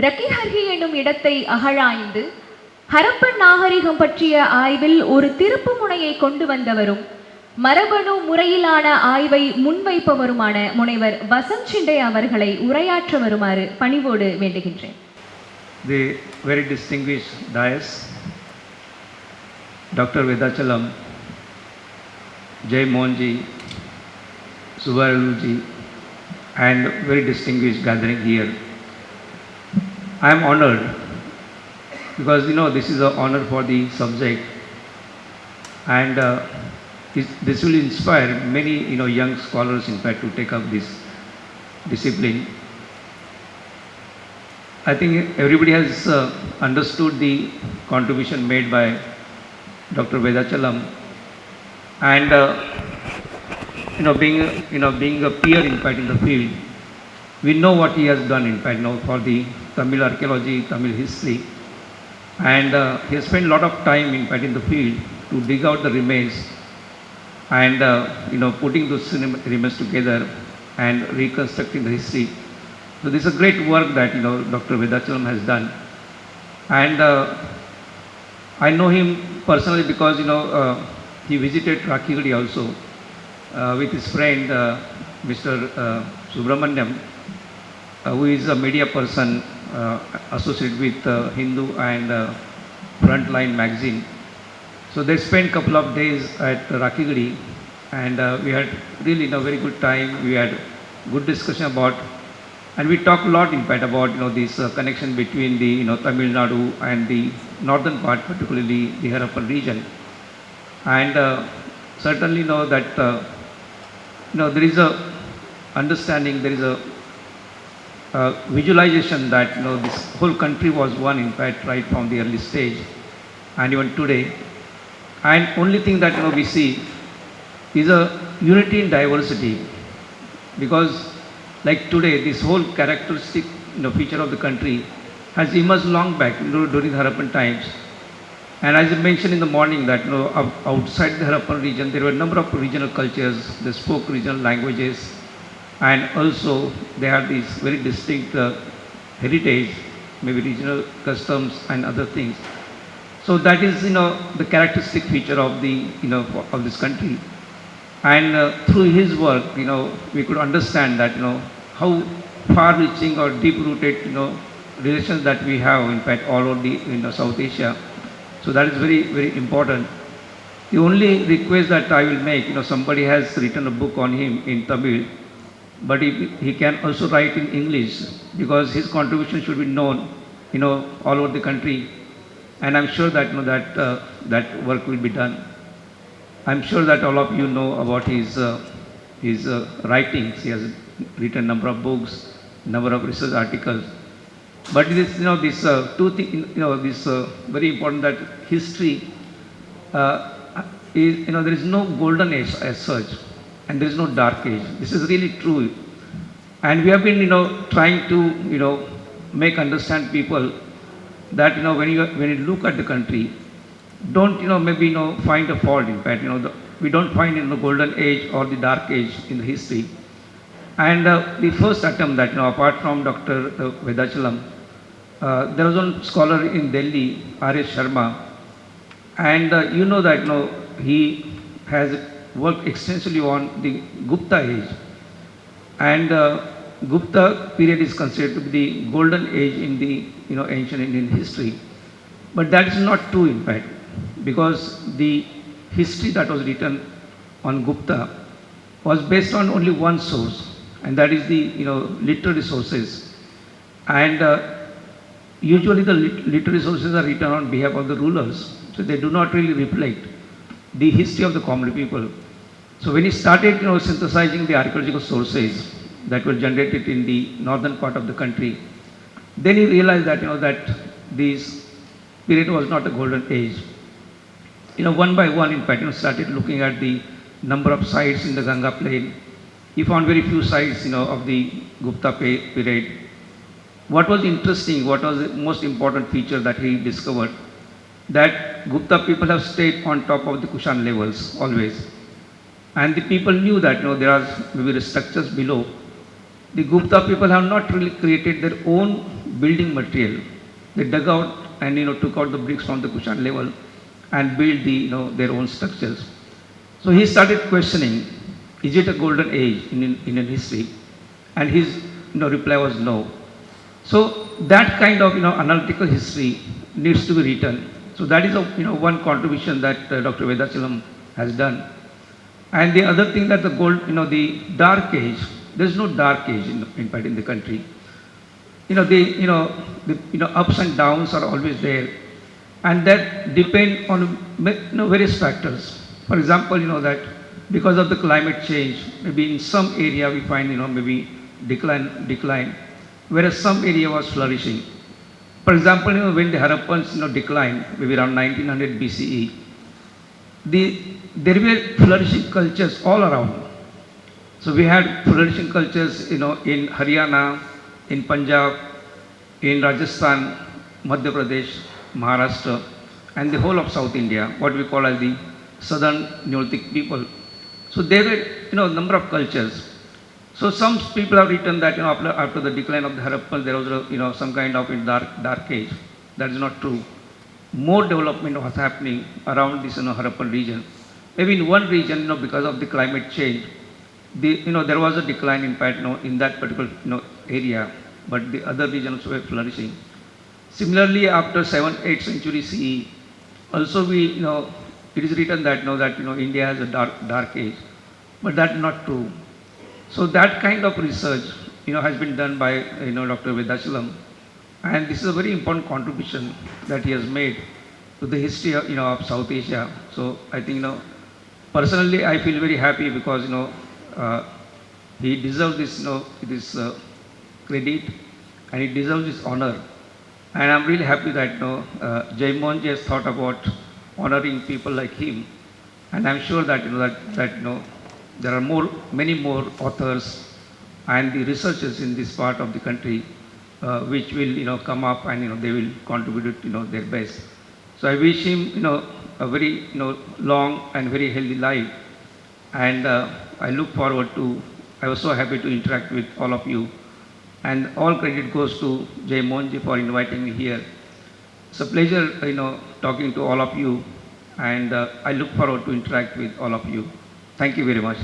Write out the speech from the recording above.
ரக்கிஹர்கி என்னும் இடத்தை அகழாய்ந்து ஹரப்பன் நாகரிகம் பற்றிய ஆய்வில் ஒரு திருப்பு முனையை கொண்டு வந்தவரும் மரபணு முறையிலான ஆய்வை முன்வைப்பவருமான முனைவர் வசந்த் ஷிண்டே அவர்களை உரையாற்ற வருமாறு பணிவோடு வேண்டுகின்றேன். The very distinguished dais, Dr. Vedachalam, Jai Mohanji, Subbarayulu and very distinguished gathering here. I am honored because this is an honor for the subject, and this will inspire many young scholars in fact to take up this discipline. I think everybody has understood the contribution made by Dr. Vedachalam, and being a peer in fact in the field, we know what he has done in fact for the Tamil archaeology, Tamil history, and he has spent a lot of time in fact in the field to dig out the remains and putting those remains together and reconstructing the history. So this is a great work that Dr. Vedachalam has done, and I know him personally because he visited Rakhigarhi also with his friend Mr. Subramanyam, who is a media person associated with Hindu and Frontline magazine. So they spent a couple of days at Rakhigarhi, and we had really very good time. We had good discussion about, and we talked a lot in fact about this connection between the Tamil Nadu and the northern part, particularly the Harappan region, and certainly that there is a understanding, there is a visualization that this whole country was one in fact right from the early stage and even today. And only thing that we see is a unity in diversity, because like today this whole characteristic feature of the country has emerged long back during the Harappan times. And as I mentioned in the morning that outside the Harappan region there were a number of regional cultures, they spoke regional languages, and also they had these very distinct heritage, maybe regional customs and other things. So that is the characteristic feature of the of this country. And through his work we could understand that how far-reaching or deep-rooted relations that we have in fact all over the South Asia. So that is very, very important. The only request that I will make, somebody has written a book on him in Tamil, but he can also write in English, because his contribution should be known all over the country, and I'm sure that that work will be done. I'm sure that all of you know about his writings. He has written a number of books, number of research articles. But this this two things this very important, that history is there is no golden age as such, and there is no dark age. This is really true, and we have been trying to make understand people that when you look at the country, don't maybe find a fault in fact we don't find the golden age or the dark age in the history. And the first attempt that apart from Dr. Vedachalam, there was one scholar in Delhi, R.S. Sharma, and that he has worked extensively on the Gupta age, and Gupta period is considered to be the golden age in the ancient Indian history. But that is not true in fact, because the history that was written on Gupta was based on only one source, and that is the literary sources. And usually the literary sources are written on behalf of the rulers, so they do not really reflect the history of the common people. So when he started synthesizing the archaeological sources that were generated in the northern part of the country, then he realized that that this period was not a golden age. One by one in fact started looking at the number of sites in the Ganga plain. He found very few sites of the Gupta period. What was interesting, what was the most important feature that he discovered, that Gupta people have stayed on top of the Kushan levels always, and the people knew that there are maybe the structures below. The Gupta people have not really created their own building material. They dug out and took out the bricks from the cushion level and built their own structures. So he started questioning, is it a golden age in Indian history? And his reply was no. So that kind of analytical history needs to be written. So that is one contribution that Dr. Vedachalam has done. And the other thing that the dark age, there is no dark age in fact in the country. The ups and downs are always there, and that depend on various factors. For example, that because of the climate change, maybe in some area we find maybe decline, whereas some area was flourishing. For example, when the Harappans declined, maybe around 1900 BCE, there were flourishing cultures all around. So we had flourishing cultures, in Haryana, in Punjab, in Rajasthan, Madhya Pradesh, Maharashtra, and the whole of South India, what we call as the southern Neolithic people. So there were, a number of cultures. So some people have written that, after the decline of the Harappans, there was, some kind of dark age. That is not true. More development was happening around this, Harappan region. Maybe in one region, because of the climate change, there was a decline in fact, in that particular, area, but the other regions were flourishing. Similarly, after 7th, 8th century CE, also it is written that, India has a dark age, but that's not true. So that kind of research, has been done by, Dr. Vedachalam, and this is a very important contribution that he has made to the history of, of South Asia. So I think, personally, I feel very happy because, he deserves this, this credit, and he deserves this honor. And I'm really happy that, Jai Mohanji has thought about honoring people like him. And I'm sure that, there are many more authors and the researchers in this part of the country, which will, come up and, they will contribute, their best. So I wish him, a very, long and very healthy life. And I look forward to, I was so happy to interact with all of you. And all credit goes to Jai Mohanji for inviting me here. It's a pleasure, talking to all of you. And I look forward to interact with all of you. Thank you very much.